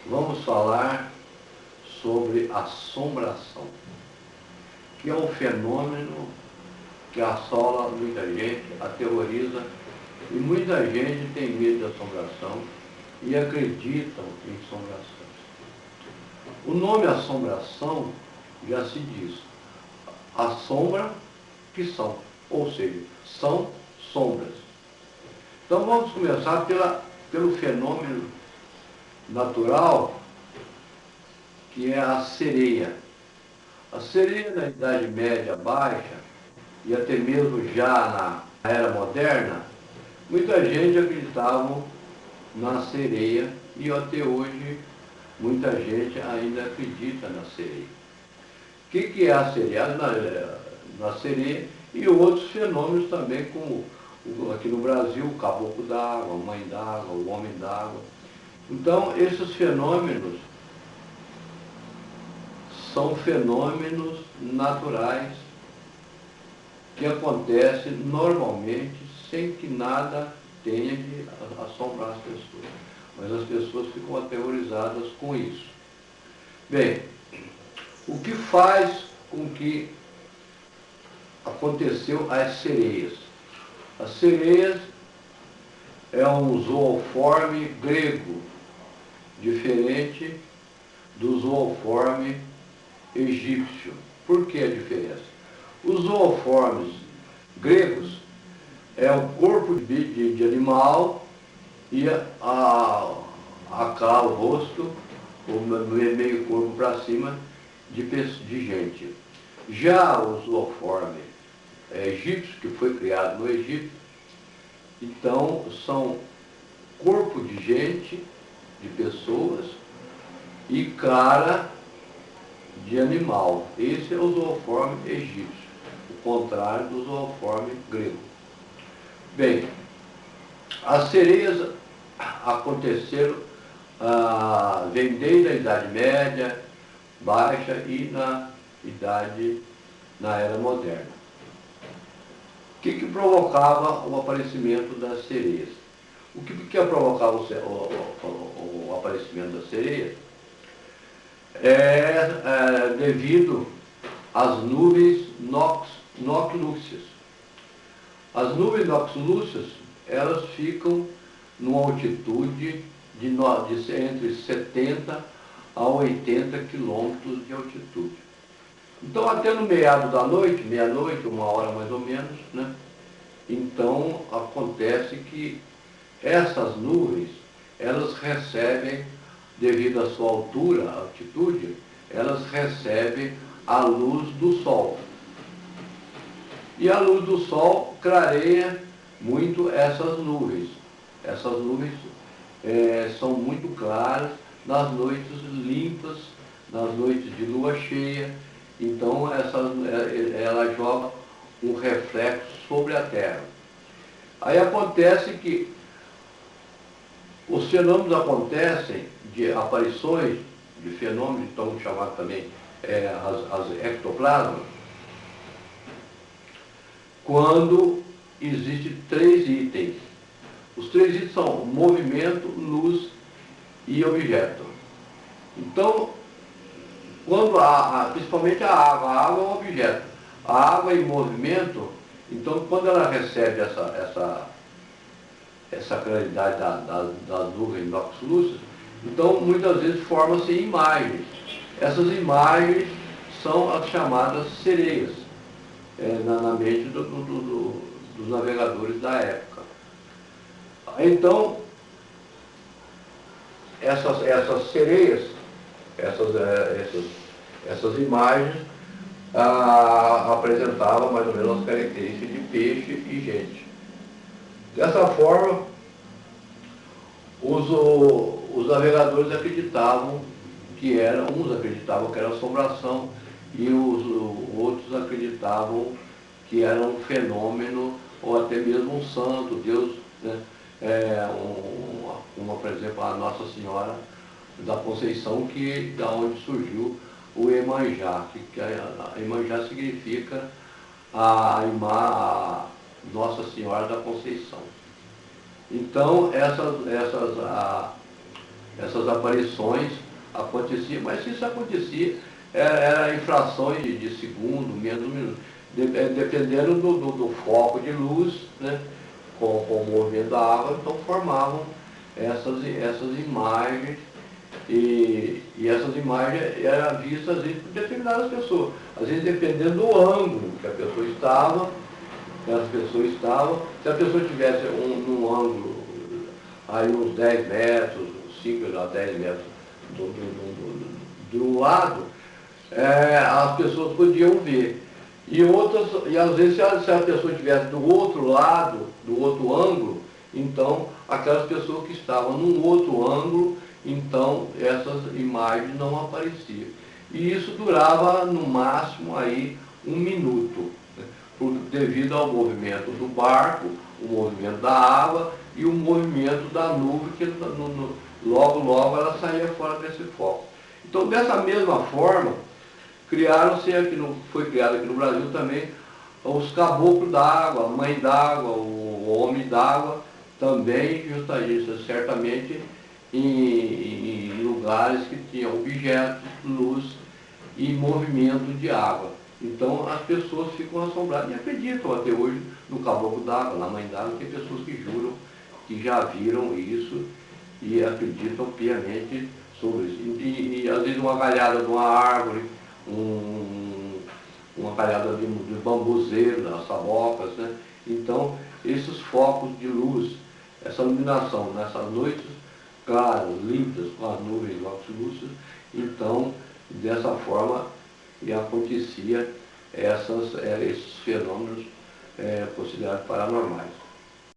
vamos falar sobre assombração, que é um fenômeno que assola muita gente, aterroriza, e muita gente tem medo de assombração e acreditam em assombrações. O nome assombração já se diz, assombra que são, ou seja, são sombras. Então vamos começar pelo fenômeno natural, que é a sereia. A sereia na Idade Média Baixa, e até mesmo já na Era Moderna, muita gente acreditava na sereia e até hoje muita gente ainda acredita na sereia. O que é a sereia? Na sereia e outros fenômenos também, como aqui no Brasil, o caboclo d'água, a mãe d'água, o homem d'água. Então, esses fenômenos são fenômenos naturais que acontecem normalmente sem que nada tenha de assombrar as pessoas. Mas as pessoas ficam aterrorizadas com isso. Bem, o que faz com que aconteceu as sereias? As sereias é um zooforme grego, diferente do zooforme egípcio. Por que a diferença? Os zooformes gregos é o corpo de animal e o rosto, o meio corpo para cima de gente. Já o zooforme egípcio, que foi criado no Egito, então são corpo de gente, de pessoas, e cara de animal. Esse é o zooforme egípcio, o contrário do zooforme grego. Bem, as sereias aconteceram, vem desde a Idade Média, Baixa e na Era Moderna. O que provocava o aparecimento das sereias? O que provocava o aparecimento das sereias é devido às nuvens noclúceas. As nuvens noclúceas, elas ficam numa altitude de entre 70 a 80 quilômetros de altitude. Então, até no meado da noite, meia-noite, 1 hora mais ou menos, né? Então, acontece que essas nuvens, elas recebem, devido à sua altura, altitude, elas recebem a luz do sol. E a luz do sol clareia muito essas nuvens. Essas nuvens são muito claras nas noites limpas, nas noites de lua cheia. Então, ela joga um reflexo sobre a Terra. Aí acontece que os fenômenos acontecem de aparições de fenômenos, então chamados também as ectoplasmas, quando existem 3 itens. Os 3 itens são movimento, luz e objeto. Então, quando principalmente a água é um objeto. A água em movimento, então quando ela recebe essa claridade das nuvens noclúceas, então muitas vezes formam-se imagens. Essas imagens são as chamadas sereias, na mente dos navegadores da época. Então, essas sereias, essas imagens apresentavam mais ou menos as características de peixe e gente. Dessa forma, os navegadores acreditavam uns acreditavam que era assombração e os outros acreditavam que era um fenômeno ou até mesmo um santo, Deus, né? Como, por exemplo, a Nossa Senhora da Conceição, da onde surgiu o Iemanjá, que a Iemanjá significa a Nossa Senhora da Conceição. Então, essas aparições aconteciam, mas se isso acontecia, era infrações de segundo, menos um minuto, dependendo do foco de luz, né, com o movimento da água, então formavam essas imagens, e essas imagens eram vistas às vezes por determinadas pessoas, às vezes dependendo do ângulo que a pessoa estava, se a pessoa tivesse num ângulo aí uns 10 metros, 5 a 10 metros do lado, as pessoas podiam ver. E às vezes, se a pessoa estivesse do outro lado, do outro ângulo, então aquelas pessoas que estavam num outro ângulo, então essas imagens não apareciam. E isso durava no máximo aí 1 minuto, né, devido ao movimento do barco, o movimento da água e o movimento da nuvem, que logo ela saía fora desse foco. Então, dessa mesma forma, foi criado aqui no Brasil também os caboclos d'água, a mãe d'água, o homem d'água, também justamente, certamente em lugares que tinham objetos, luz e movimento de água. Então as pessoas ficam assombradas e acreditam até hoje no caboclo d'água, na mãe d'água. Tem pessoas que juram que já viram isso e acreditam piamente sobre isso. E às vezes uma galhada de uma árvore, uma galhada de bambuzeiro, das sabocas, né? Então, esses focos de luz, essa iluminação nessas noites claras, limpas, com as nuvens lúcidas, então, dessa forma, acontecia esses fenômenos considerados paranormais.